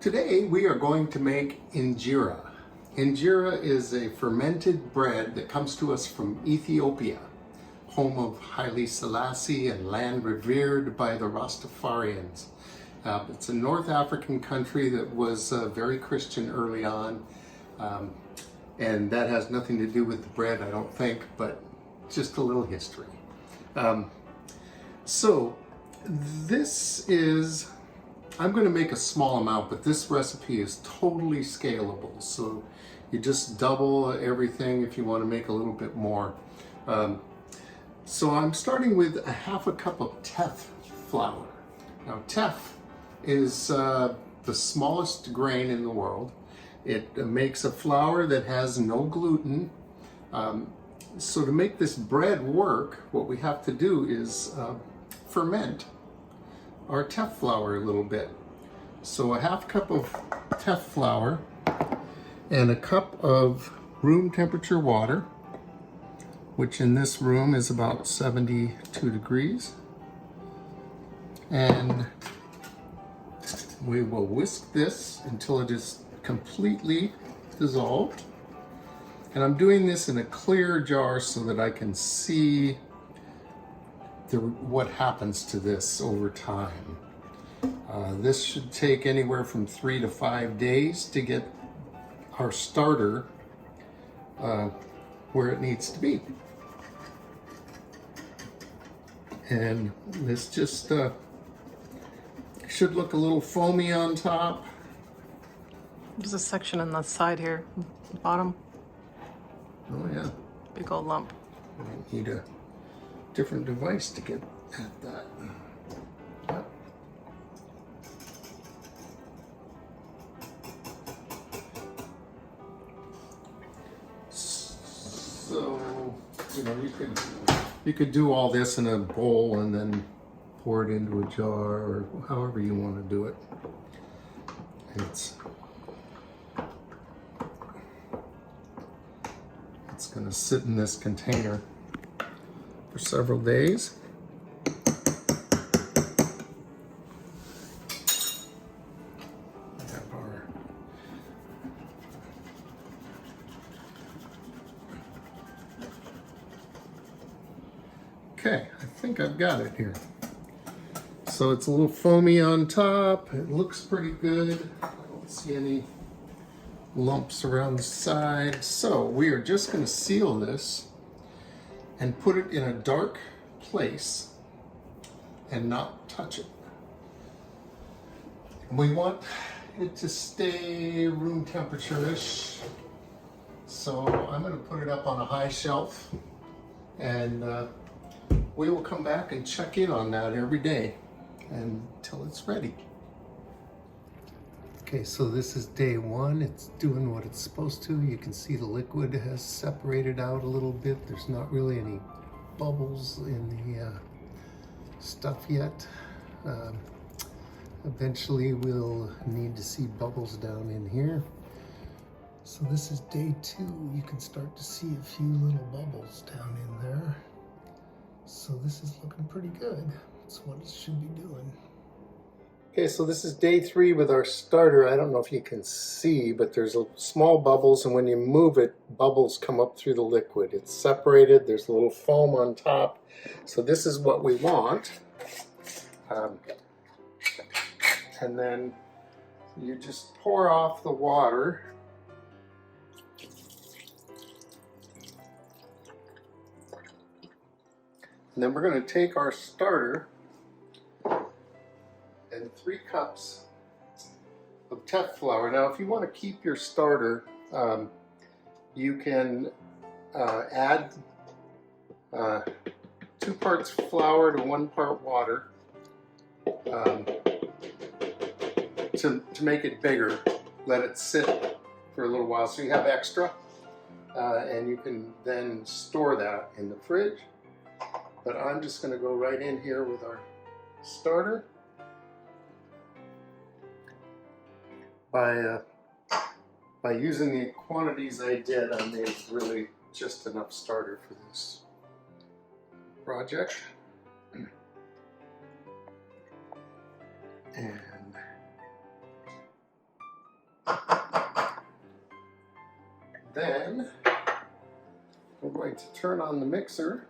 Today we are going to make Injera. Injera is a fermented bread that comes to us from Ethiopia, home of Haile Selassie and land revered by the Rastafarians. It's a North African country that was very Christian early on, and that has nothing to do with the bread, I don't think, but just a little history. So this is, I'm going to make a small amount, but this recipe is totally scalable. So you just double everything if you want to make a little bit more. So I'm starting with a half a cup of Teff flour. Now Teff is the smallest grain in the world. It makes a flour that has no gluten. So to make this bread work, what we have to do is ferment our Teff flour a little bit. So a half cup of Teff flour and a cup of room temperature water, which in this room is about 72 degrees. And we will whisk this until it is completely dissolved. And I'm doing this in a clear jar so that I can see what happens to this over time. This should take anywhere from 3 to 5 days to get our starter where it needs to be. And this just should look a little foamy on top. There's a section on the side here, bottom. Oh yeah. Big old lump. I need a different device to get at that. Yep. So, you could do all this in a bowl and then pour it into a jar or however you want to do it. It's going to sit in this container for several days. Okay, I think I've got it here. So it's a little foamy on top. It looks pretty good. I don't see any lumps around the side. So we are just going to seal this and put it in a dark place and not touch it. We want it to stay room temperature-ish. So I'm going to put it up on a high shelf, and we will come back and check in on that every day until it's ready. Okay, so this is day one. It's doing what it's supposed to. You can see the liquid has separated out a little bit. There's not really any bubbles in the stuff yet. Eventually we'll need to see bubbles down in here. So this is day two. You can start to see a few little bubbles down in there. So this is looking pretty good. That's what it should be doing. Okay, so this is day three with our starter. I don't know if you can see, but there's small bubbles, and when you move it, bubbles come up through the liquid. It's separated, there's a little foam on top. So this is what we want. And then you just pour off the water. And then we're going to take our starter and 3 cups of Teff flour. Now, if you want to keep your starter, you can add 2 parts flour to 1 part water to make it bigger. Let it sit for a little while so you have extra, and you can then store that in the fridge. But I'm just going to go right in here with our starter. By using the quantities I did, I made really just enough starter for this project. And Then we're going to turn on the mixer.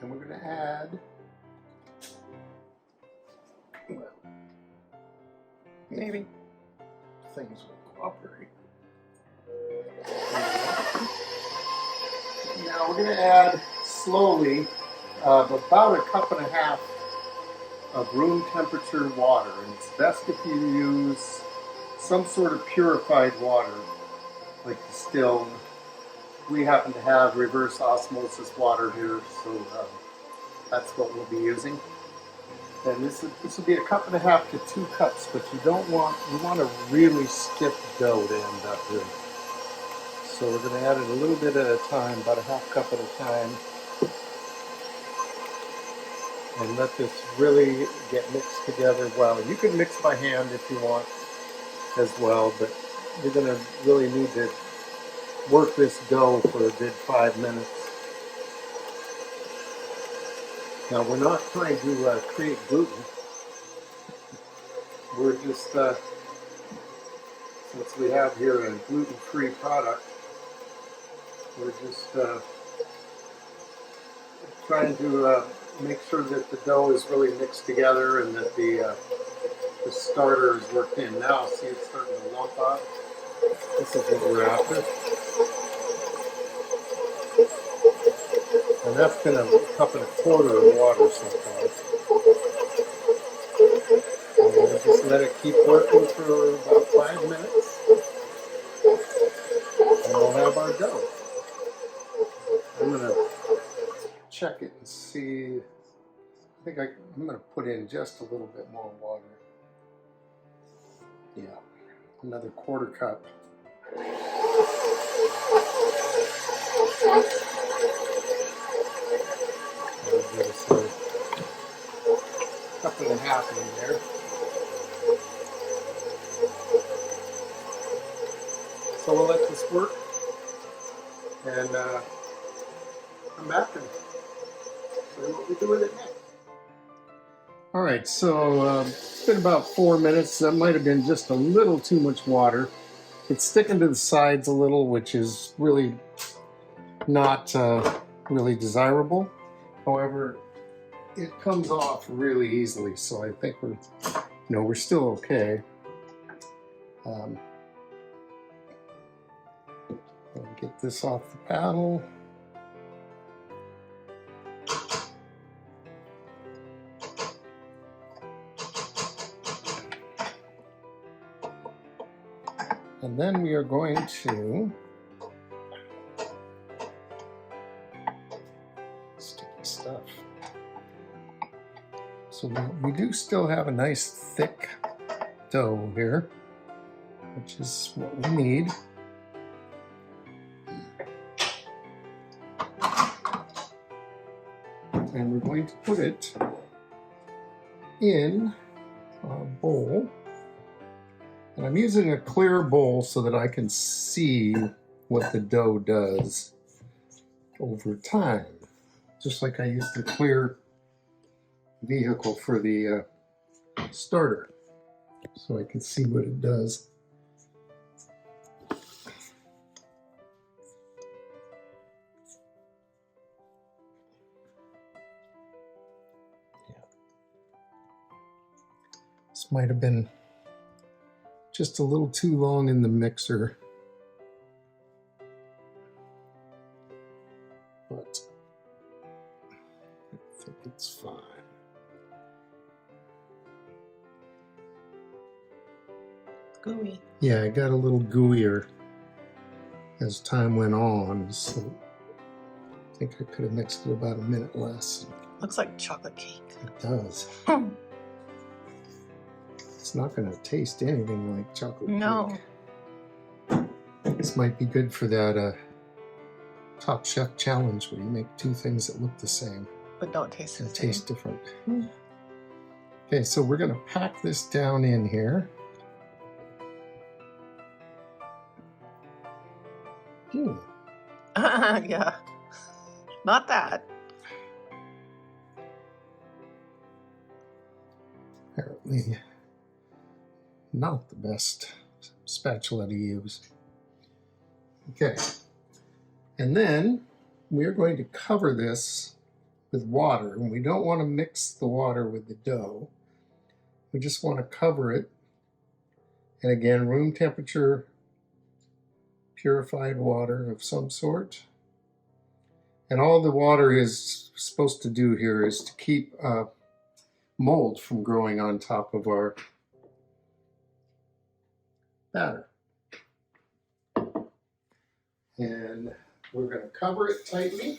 And we're going to add, well, Maybe. things will cooperate. Now we're going to add slowly about 1.5 cups of room temperature water. And it's best if you use some sort of purified water, like distilled. We happen to have reverse osmosis water here, so that's what we'll be using. And this will be 1.5 cups to 2 cups, but you want a really stiff dough to end up with. So we're going to add it a little bit at a time, about 1/2 cup at a time, and let this really get mixed together well. You can mix by hand if you want as well, but you're going to really need to work this dough for a good 5 minutes. Now we're not trying to create gluten. We're just, since we have here a gluten-free product, we're just trying to make sure that the dough is really mixed together and that the starter is worked in. Now, see, it's starting to lump up. This is what we're after. And that's been 1.25 cups of water so far. And we'll just let it keep working for about 5 minutes. And we'll have our dough. I'm going to check it and see. I think I'm going to put in just a little bit more water. Yeah, another 1/4 cup. I'll get us a 1.5 cups in there. So we'll let this work and come back and show you what we do with it next. All right, so it's been about 4 minutes. That might have been just a little too much water. It's sticking to the sides a little, which is really not really desirable. However, it comes off really easily, so I think we're still okay. I'll get this off the paddle. And then we are going to sticky stuff. So we do still have a nice thick dough here, which is what we need. And we're going to put it in a bowl. And I'm using a clear bowl so that I can see what the dough does over time. Just like I used the clear vehicle for the starter. So I can see what it does. Yeah. This might have been just a little too long in the mixer, but I think it's fine. Gooey. Yeah, it got a little gooier as time went on, so I think I could have mixed it about a minute less. Looks like chocolate cake. It does. It's not going to taste anything like chocolate No. cake. This might be good for that Top Chef challenge where you make 2 things that look the same. But don't taste the And same. taste different. Okay, so we're going to pack this down in here. Yeah. Not that. Apparently probably not the best spatula to use. Okay, and then we're going to cover this with water, and we don't want to mix the water with the dough. We just want to cover it, and again, room temperature purified water of some sort. And all the water is supposed to do here is to keep mold from growing on top of our batter. And we're going to cover it tightly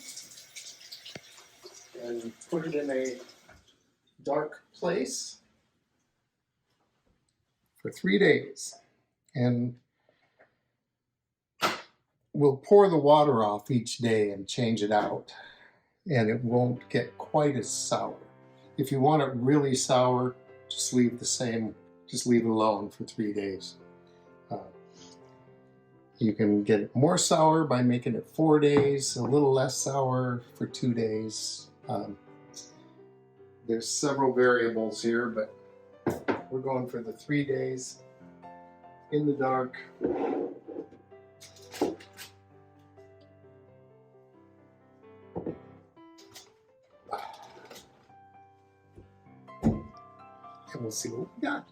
and put it in a dark place for 3 days. And we'll pour the water off each day and change it out, and it won't get quite as sour. If you want it really sour, just leave the same, just leave it alone for 3 days. You can get it more sour by making it 4 days, a little less sour for 2 days. There's several variables here, but we're going for the 3 days in the dark. And we'll see what we got.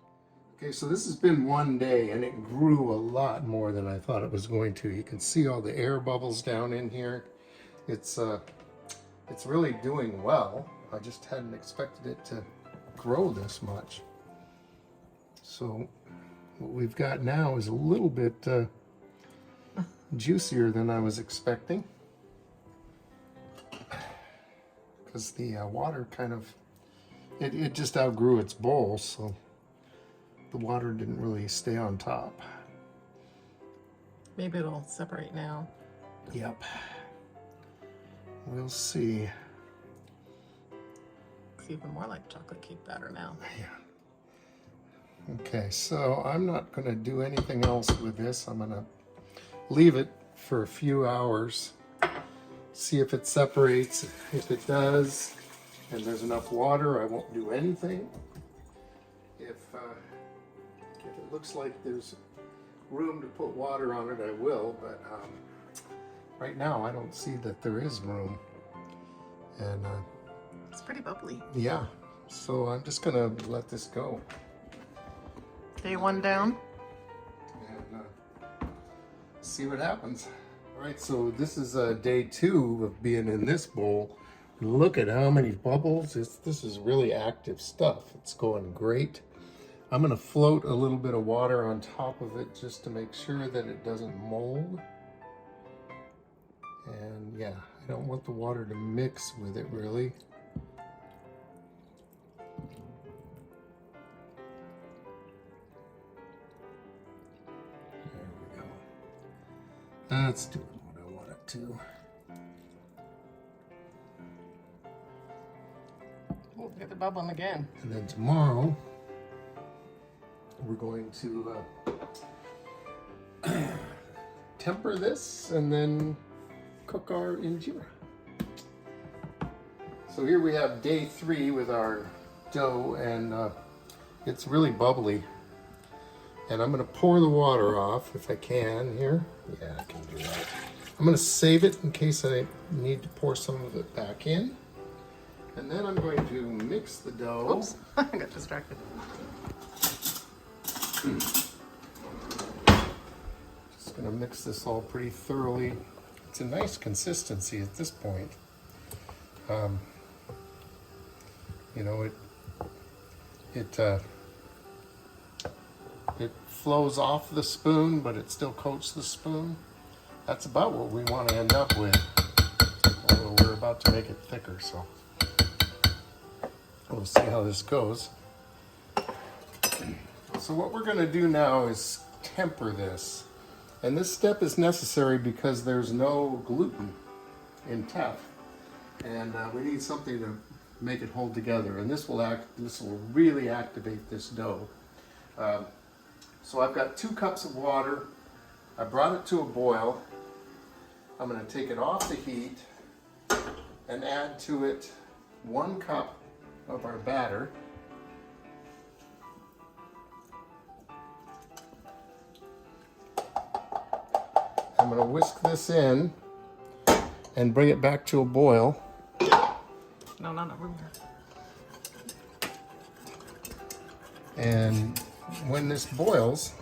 Okay, so this has been 1 day, and it grew a lot more than I thought it was going to. You can see all the air bubbles down in here. It's really doing well. I just hadn't expected it to grow this much. So what we've got now is a little bit juicier than I was expecting, because the water kind of, it just outgrew its bowl, so the water didn't really stay on top. Maybe it'll separate now. Yep. We'll see. It's even more like chocolate cake batter now. Yeah. Okay, so I'm not going to do anything else with this. I'm going to leave it for a few hours, see if it separates. If it does, and there's enough water, I won't do anything. If it looks like there's room to put water on it, I will, but right now I don't see that there is room. And it's pretty bubbly. yeah, so I'm just gonna let this go. Day 1 down. And see what happens. All right, so this is day 2 of being in this bowl. Look at how many bubbles. This is really active stuff. It's going great. I'm going to float a little bit of water on top of it just to make sure that it doesn't mold. And yeah, I don't want the water to mix with it really. There we go. That's doing what I want it to. Oh, get the bubbling again. And then tomorrow, we're going to temper this and then cook our injera. So here we have day 3 with our dough, and it's really bubbly. And I'm going to pour the water off if I can here. Yeah, I can do that. I'm going to save it in case I need to pour some of it back in. And then I'm going to mix the dough. Oops, I got distracted. Just going to mix this all pretty thoroughly. It's a nice consistency at this point. You know, it flows off the spoon, but it still coats the spoon. That's about what we want to end up with. Although we're about to make it thicker, so we'll see how this goes. So what we're going to do now is temper this. And this step is necessary because there's no gluten in Teff. And we need something to make it hold together. And this will really activate this dough. So I've got 2 cups of water. I brought it to a boil. I'm going to take it off the heat and add to it 1 cup of our batter. I'm going to whisk this in and bring it back to a boil. No, not room here. And when this boils,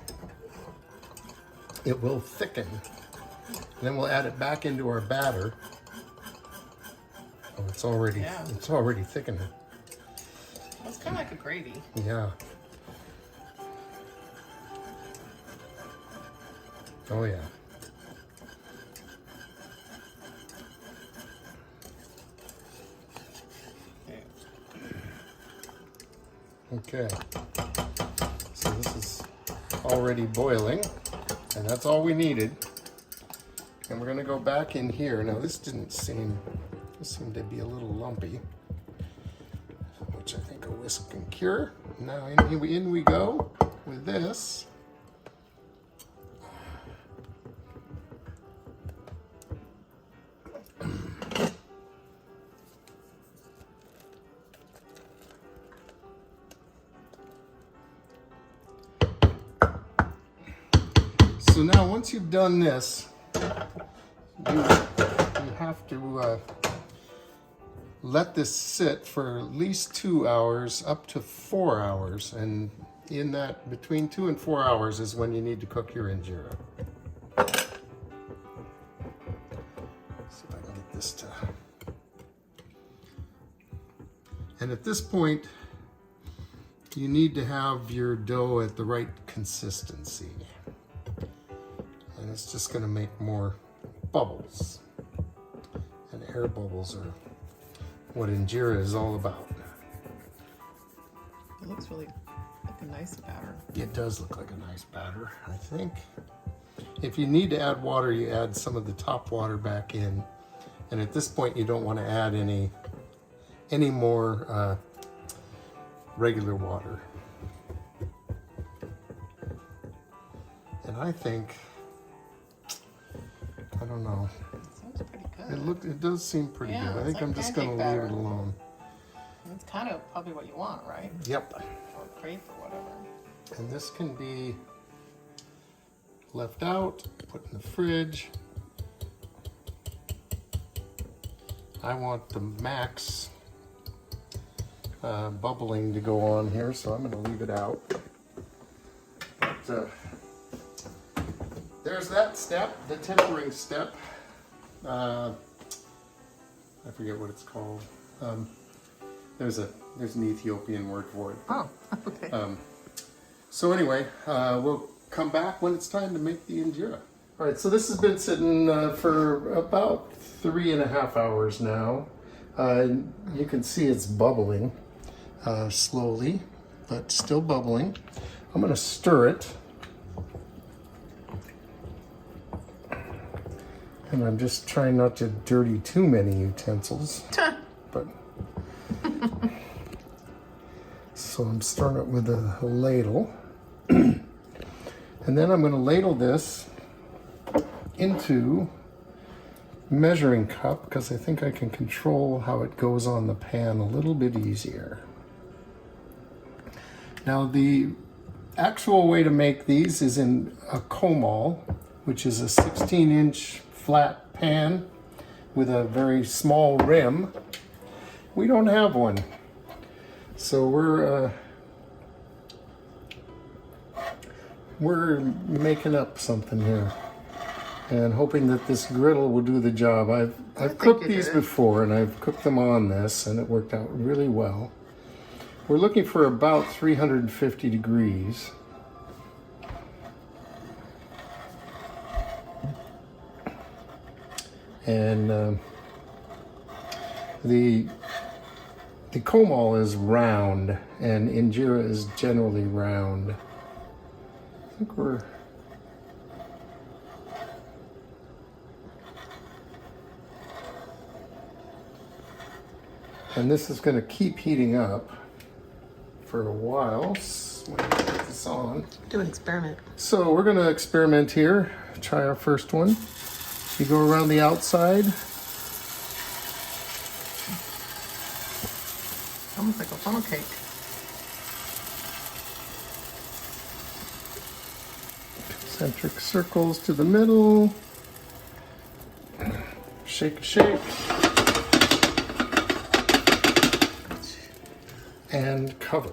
it will thicken. Then we'll add it back into our batter. Oh, it's already thickening. It's kind of like a gravy. Yeah. Oh yeah. Okay. So this is already boiling, and that's all we needed. And we're gonna go back in here. Now this seemed to be a little lumpy, which I think a whisk can cure. Now in we go with this. So now once you've done this, you have to let this sit for at least 2 hours, up to 4 hours, and in that between 2 and 4 hours is when you need to cook your injera. See if I can get this to. And at this point, you need to have your dough at the right consistency. And it's just going to make more bubbles. And air bubbles are what injera is all about. It looks really like a nice batter. It does look like a nice batter, I think. If you need to add water, you add some of the top water back in. And at this point, you don't want to add any more regular water. And I think, I don't know. Sounds pretty good. It does seem pretty Yeah, good. I think it's I'm like just going to leave pancake it batter. alone. It's kind of probably what you want, right? Yep. Or crepe or whatever. And this can be left out, put in the fridge. I want the max bubbling to go on here, so I'm going to leave it out. But there's that step, the tempering step. I forget what it's called. There's an Ethiopian word for it. Oh, okay. So anyway, we'll come back when it's time to make the injera. All right, so this has been sitting for about 3.5 hours now. You can see it's bubbling slowly, but still bubbling. I'm going to stir it. And I'm just trying not to dirty too many utensils. But so I'm stirring it with a ladle. And then I'm going to ladle this into measuring cup because I think I can control how it goes on the pan a little bit easier. Now the actual way to make these is in a comal, which is a 16-inch flat pan with a very small rim. We don't have one, so we're making up something here and hoping that this griddle will do the job. I've cooked these before, and I've cooked them on this, and it worked out really well. We're looking for about 350 degrees. And the comal is round, and injera is generally round. I think we're... And this is going to keep heating up for a while. So when I put this on. Do an experiment. So we're going to experiment here. Try our first one. You go around the outside. Almost like a funnel cake. Concentric circles to the middle. shake, shake. And cover.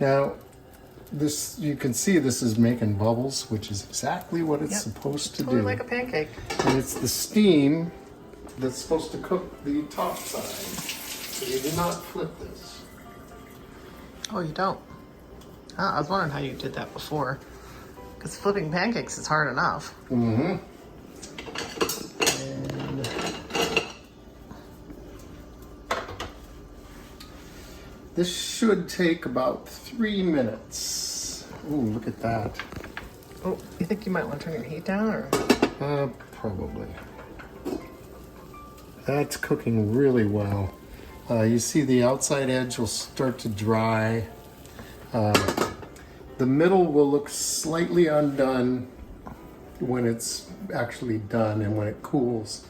Now, this, you can see this is making bubbles, which is exactly what it's supposed to Totally do. like a pancake. And it's the steam that's supposed to cook the top side. So you do not flip this. Oh, you don't? I was wondering how you did that before. Because flipping pancakes is hard enough. Mm-hmm. This should take about 3 minutes. Ooh, look at that. Oh, you think you might want to turn your heat down, or? Probably. That's cooking really well. You see the outside edge will start to dry. The middle will look slightly undone when it's actually done, and when it cools,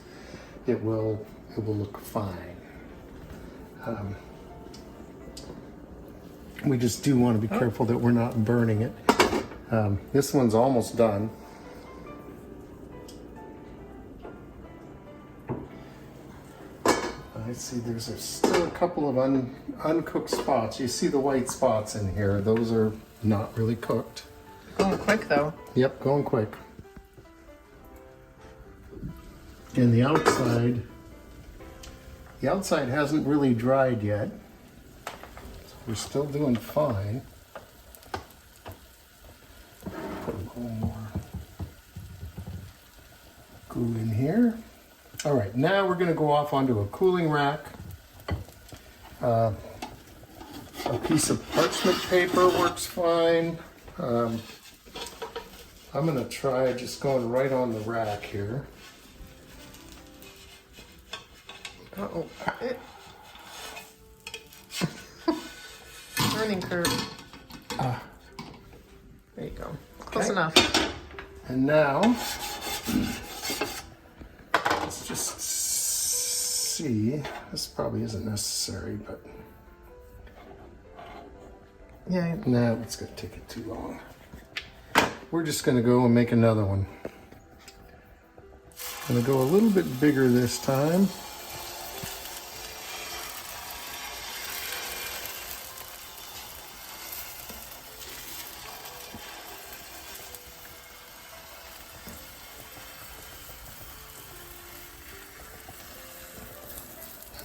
it will look fine. We just do want to be careful that we're not burning it. This one's almost done. I see there's still a couple of uncooked spots. You see the white spots in here. Those are not really cooked. Going quick, though. Yep, going quick. And the outside hasn't really dried yet. We're still doing fine. Put a little more glue in here. All right, now we're going to go off onto a cooling rack. A piece of parchment paper works fine. I'm going to try just going right on the rack here. Uh-oh. Learning curve. There you go. Close enough. And now, let's just see. This probably isn't necessary, but Yeah. nah, it's going to take it too long. We're just going to go and make another one. I'm going to go a little bit bigger this time.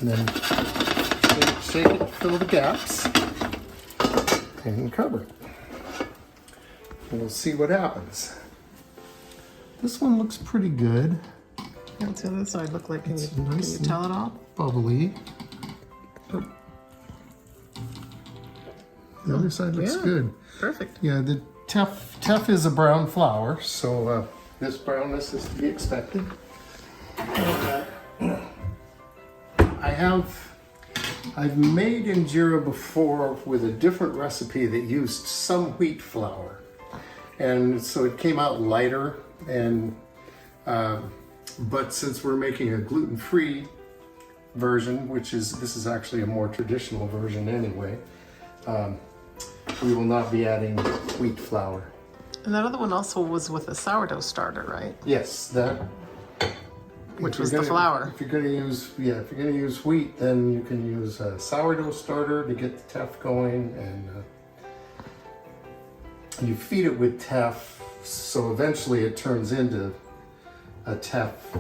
And then shake it, fill the gaps, and cover it. And we'll see what happens. This one looks pretty good. What's the other side look like? Can It's you nice and tell it all? bubbly. Oh. The other side looks good. Perfect. Yeah, the Teff is a brown flour, so this brownness is to be expected. I've made Injera before with a different recipe that used some wheat flour, and so it came out lighter. And but since we're making a gluten-free version, this is actually a more traditional version anyway, we will not be adding wheat flour. And that other one also was with a sourdough starter, right? Yes, that. Which was the flour. If you're going to use wheat, then you can use a sourdough starter to get the Teff going, and you feed it with Teff, so eventually it turns into a Teff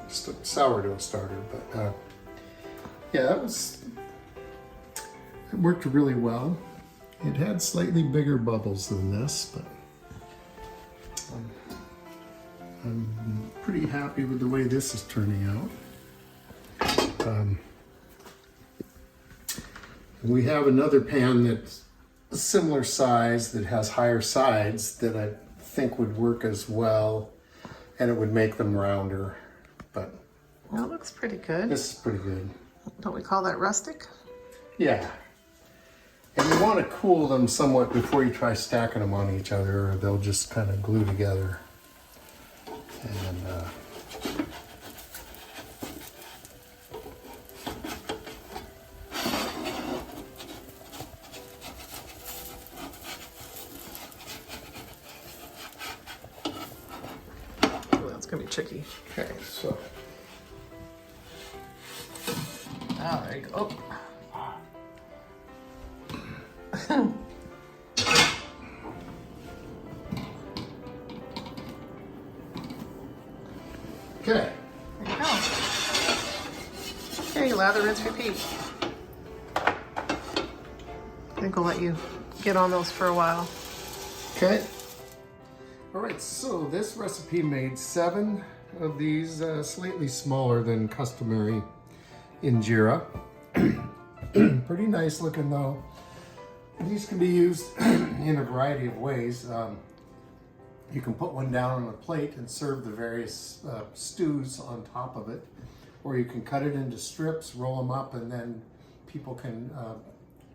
sourdough starter. But yeah, it worked really well. It had slightly bigger bubbles than this, but I'm pretty happy with the way this is turning out. We have another pan that's a similar size that has higher sides that I think would work as well, and it would make them rounder. But That looks pretty good. this is pretty good. Don't we call that rustic? Yeah. And you want to cool them somewhat before you try stacking them on each other, or they'll just kind of glue together. And Ooh, that's gonna be tricky. Okay, so. Oh, there you go. Okay. There you go. Okay, lather, rinse, repeat. I think we'll let you get on those for a while. Okay. All right, so this recipe made 7 of these slightly smaller than customary Injera. Pretty nice looking though. These can be used in a variety of ways. You can put one down on a plate and serve the various stews on top of it, or you can cut it into strips, roll them up, and then people can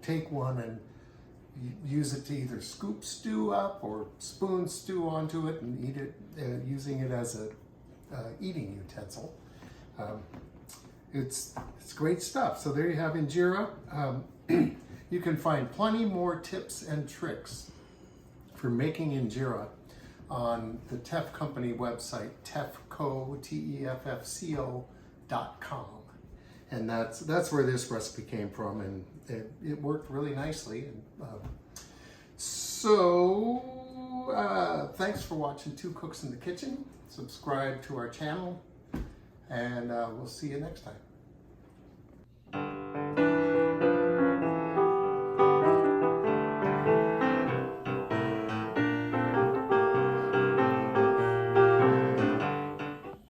take one and use it to either scoop stew up or spoon stew onto it and eat it using it as a eating utensil. It's great stuff. So there you have Injera. You can find plenty more tips and tricks for making Injera on the Teff company website, teffco, TEFFCO.com. And that's where this recipe came from, and it worked really nicely. And, thanks for watching Two Cooks in the Kitchen. Subscribe to our channel, and we'll see you next time.